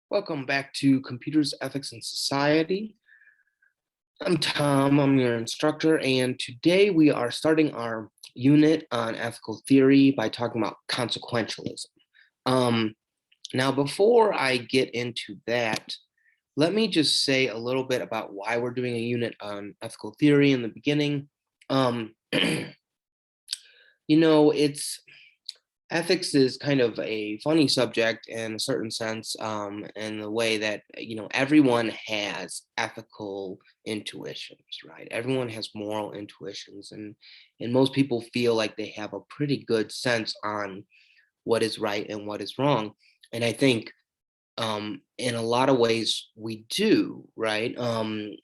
Welcome back to Computers, Ethics, and Society. I'm Tom, I'm your instructor, and today we are starting our unit on ethical theory by talking about consequentialism. Um, Now, before I get into that, let me just say a little bit about why we're doing a unit on ethical theory in the beginning. Um, it's ethics is kind of a funny subject in a certain sense, in the way that everyone has ethical intuitions, right? Everyone has moral intuitions, and most people feel like they have a pretty good sense on what is right and what is wrong. And I think in a lot of ways we do, right? Um,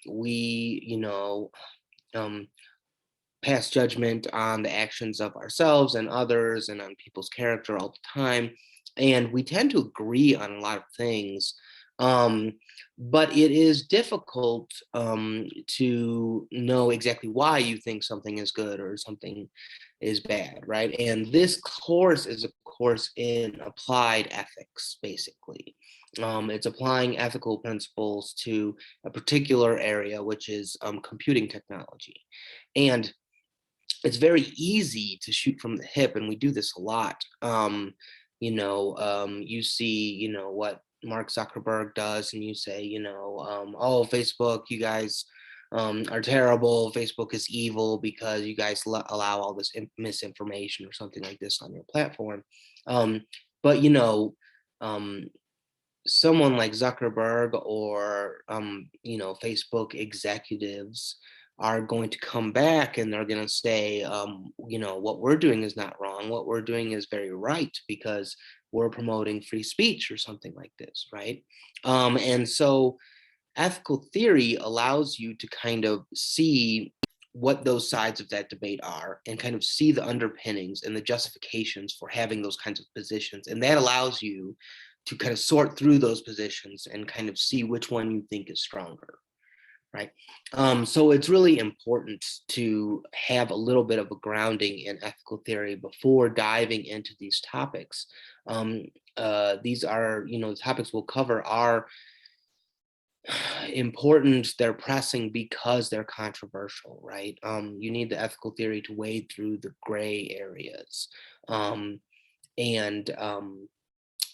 pass judgment on the actions of ourselves and others and on people's character all the time. And we tend to agree on a lot of things. Um, but it is difficult to know exactly why you think something is good or something is bad, right? And this course is a course in applied ethics, basically. It's applying ethical principles to a particular area, which is computing technology. And it's very easy to shoot from the hip, and we do this a lot. You see, what Mark Zuckerberg does, and you say, oh, Facebook, you guys are terrible. Facebook is evil because you guys allow all this misinformation or something like this on your platform. But um, someone like Zuckerberg or Facebook executives are going to come back and they're going to say, what we're doing is not wrong. What we're doing is very right because we're promoting free speech or something like this, right? And so ethical theory allows you to kind of see what those sides of that debate are and kind of see the underpinnings and the justifications for having those kinds of positions. And that allows you to kind of sort through those positions and kind of see which one you think is stronger, right? So it's really important to have a little bit of a grounding in ethical theory before diving into these topics. These are, the topics we'll cover are important, they're pressing because they're controversial, right? You need the ethical theory to wade through the gray areas. And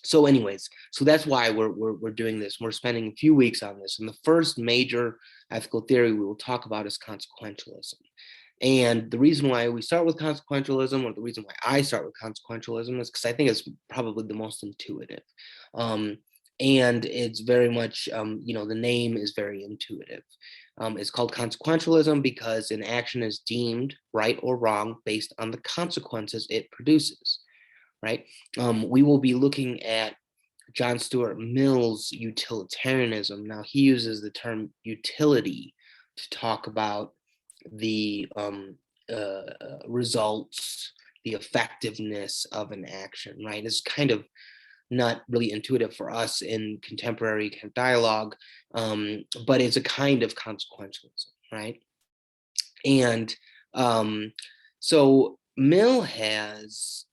so anyways, so that's why we're doing this. We're spending a few weeks on this. And the first major ethical theory we will talk about is consequentialism. And the reason why we start with consequentialism, or the reason why I start with consequentialism, is because I think it's probably the most intuitive. And it's very much, the name is very intuitive. It's called consequentialism because an action is deemed right or wrong based on the consequences it produces, right? We will be looking at John Stuart Mill's utilitarianism. Now, he uses the term utility to talk about the results, the effectiveness of an action, right? It's kind of not really intuitive for us in contemporary kind of dialogue, but it's a kind of consequentialism, right? And so Mill has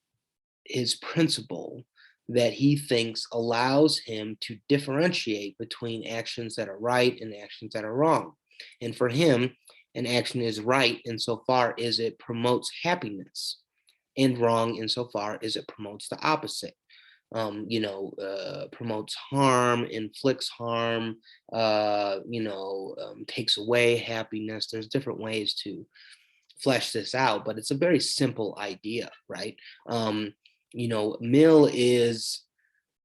his principle that he thinks allows him to differentiate between actions that are right and actions that are wrong. And for him, an action is right insofar as it promotes happiness, and wrong insofar as it promotes the opposite. Promotes harm, inflicts harm, takes away happiness. There's different ways to flesh this out, but it's a very simple idea, right? Mill is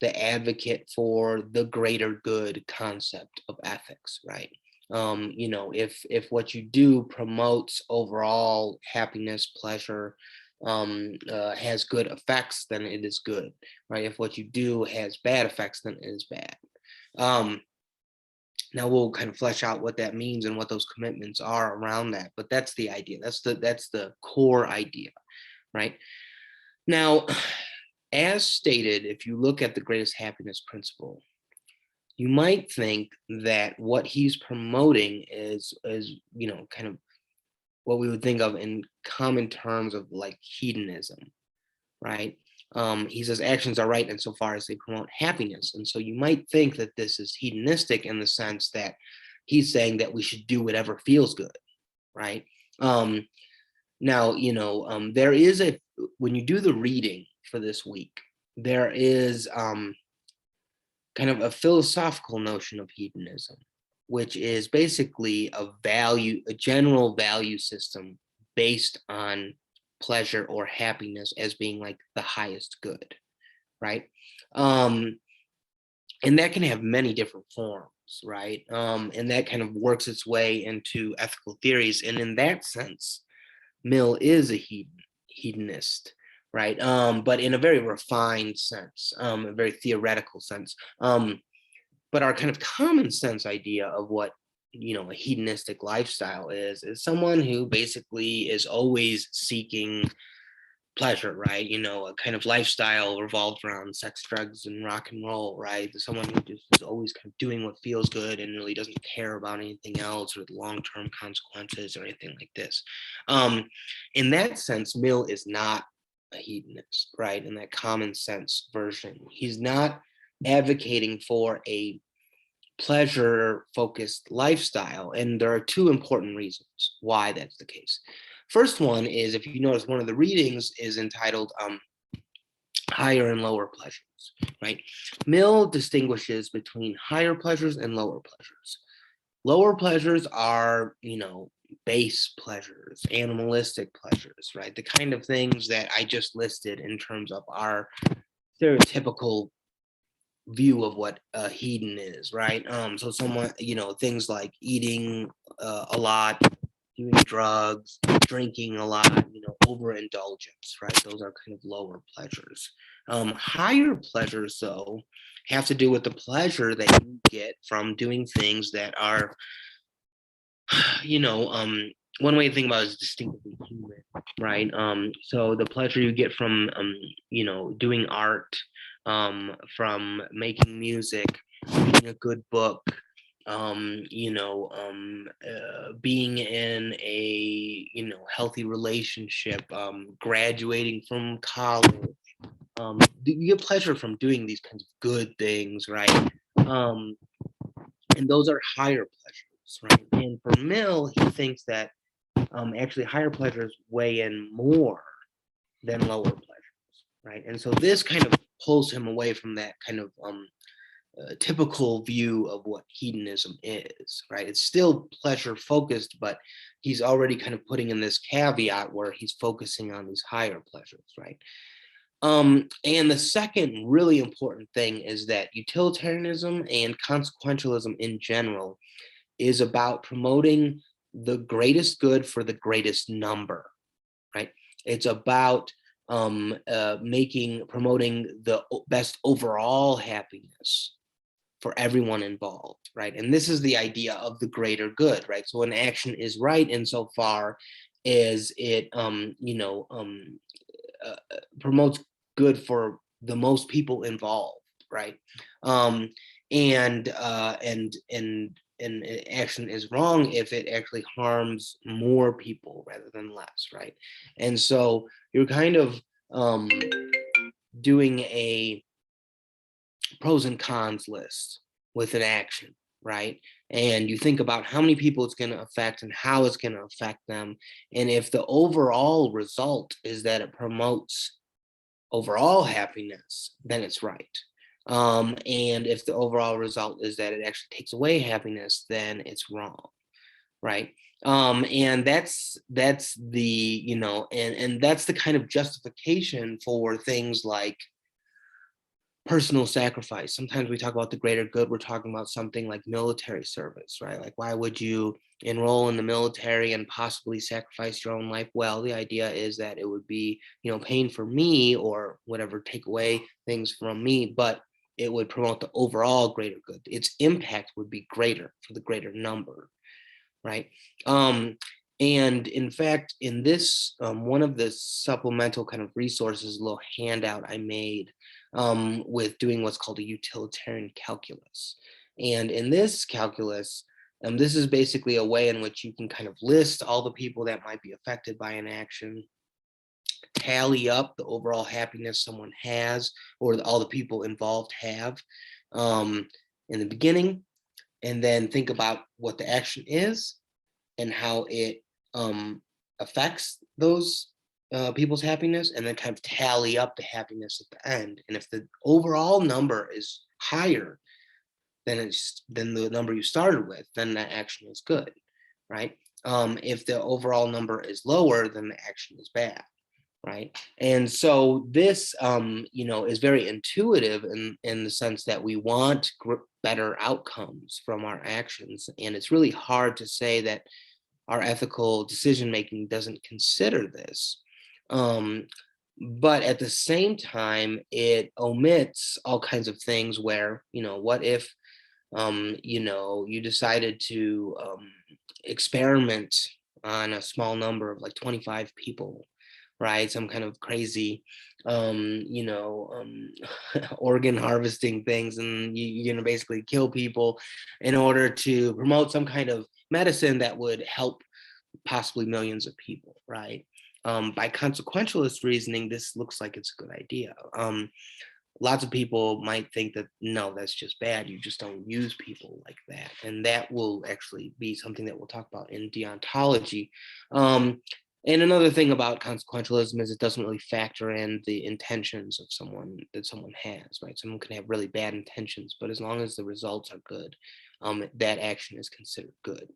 the advocate for the greater good concept of ethics, right? If what you do promotes overall happiness, pleasure, has good effects, then it is good, right? If what you do has bad effects, then it is bad. Now we'll kind of flesh out what that means and what those commitments are around that, but that's the idea. That's the core idea, right? Now, as stated, if you look at the greatest happiness principle, you might think that what he's promoting is kind of what we would think of in common terms of like hedonism, right? He says actions are right insofar as they promote happiness. And so you might think that this is hedonistic in the sense that he's saying that we should do whatever feels good, right? Now, there is when you do the reading for this week, there is kind of a philosophical notion of hedonism, which is basically a general value system based on pleasure or happiness as being like the highest good, right? And that can have many different forms, right? And that kind of works its way into ethical theories. And in that sense, Mill is a hedonist, right? But in a very refined sense, a very theoretical sense. But our kind of common sense idea of what a hedonistic lifestyle is someone who basically is always seeking pleasure, right? A kind of lifestyle revolved around sex, drugs, and rock and roll, right? Someone who just is always kind of doing what feels good and really doesn't care about anything else or the long-term consequences or anything like this. In that sense, Mill is not a hedonist, right? In that common sense version, he's not advocating for a pleasure focused lifestyle. And there are two important reasons why that's the case. First one is, if you notice, one of the readings is entitled Higher and Lower Pleasures, right? Mill distinguishes between higher pleasures and lower pleasures. Lower pleasures are, base pleasures, animalistic pleasures, right? The kind of things that I just listed in terms of our stereotypical view of what a hedon is, right? So someone, things like eating a lot, doing drugs, drinking a lot, overindulgence, right? Those are kind of lower pleasures. Higher pleasures, though, have to do with the pleasure that you get from doing things that are, one way to think about it is distinctively human, right? So the pleasure you get from, doing art, from making music, reading a good book, being in a healthy relationship, graduating from college. You get pleasure from doing these kinds of good things, right? And those are higher pleasures, right? And for Mill, he thinks that actually higher pleasures weigh in more than lower pleasures, right? And so this kind of pulls him away from that kind of typical view of what hedonism is, right? It's still pleasure focused, but he's already kind of putting in this caveat where he's focusing on these higher pleasures, right? And the second really important thing is that utilitarianism and consequentialism in general is about promoting the greatest good for the greatest number, right? It's about promoting the best overall happiness for everyone involved, right? And this is the idea of the greater good, right? So an action is right insofar as it, promotes good for the most people involved, right? And action is wrong if it actually harms more people rather than less, right? And so you're kind of doing a pros and cons list with an action, right? And you think about how many people it's going to affect and how it's going to affect them. And if the overall result is that it promotes overall happiness, then it's right. And if the overall result is that it actually takes away happiness, then it's wrong, right? And that's the and that's the kind of justification for things like personal sacrifice. Sometimes we talk about the greater good, we're talking about something like military service, right? Like, why would you enroll in the military and possibly sacrifice your own life? Well, the idea is that it would be, pain for me or whatever, take away things from me, but it would promote the overall greater good. Its impact would be greater for the greater number, right? And in fact, in this, one of the supplemental kind of resources, little handout I made with doing what's called a utilitarian calculus. And in this calculus, this is basically a way in which you can kind of list all the people that might be affected by an action. tally up the overall happiness someone has, or all the people involved have, in the beginning, and then think about what the action is and how it affects those people's happiness, and then kind of tally up the happiness at the end. And if the overall number is higher than the number you started with, then that action is good, right? If the overall number is lower, then the action is bad, right? And so this, is very intuitive in the sense that we want better outcomes from our actions, and it's really hard to say that our ethical decision making doesn't consider this. But at the same time, it omits all kinds of things where, what if, you decided to experiment on a small number of like 25 people, right? Some kind of crazy, organ harvesting things, and you're going to basically kill people in order to promote some kind of medicine that would help possibly millions of people, right? By consequentialist reasoning, this looks like it's a good idea. Lots of people might think that, no, that's just bad. You just don't use people like that. And that will actually be something that we'll talk about in deontology. And another thing about consequentialism is it doesn't really factor in the intentions of someone has, right? Someone can have really bad intentions, but as long as the results are good, that action is considered good.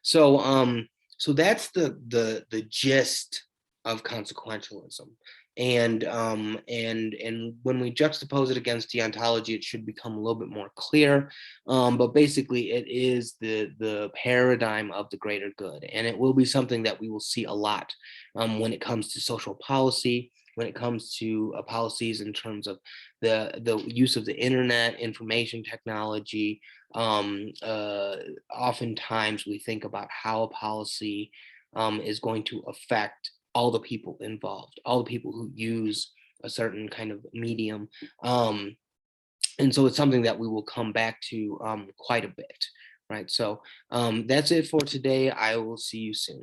So that's the gist of consequentialism. And when we juxtapose it against deontology, it should become a little bit more clear. But basically, it is the paradigm of the greater good, and it will be something that we will see a lot when it comes to social policy, when it comes to policies in terms of the use of the internet, information technology. Oftentimes, we think about how a policy is going to affect all the people involved, all the people who use a certain kind of medium. And so it's something that we will come back to quite a bit, right? So that's it for today. I will see you soon.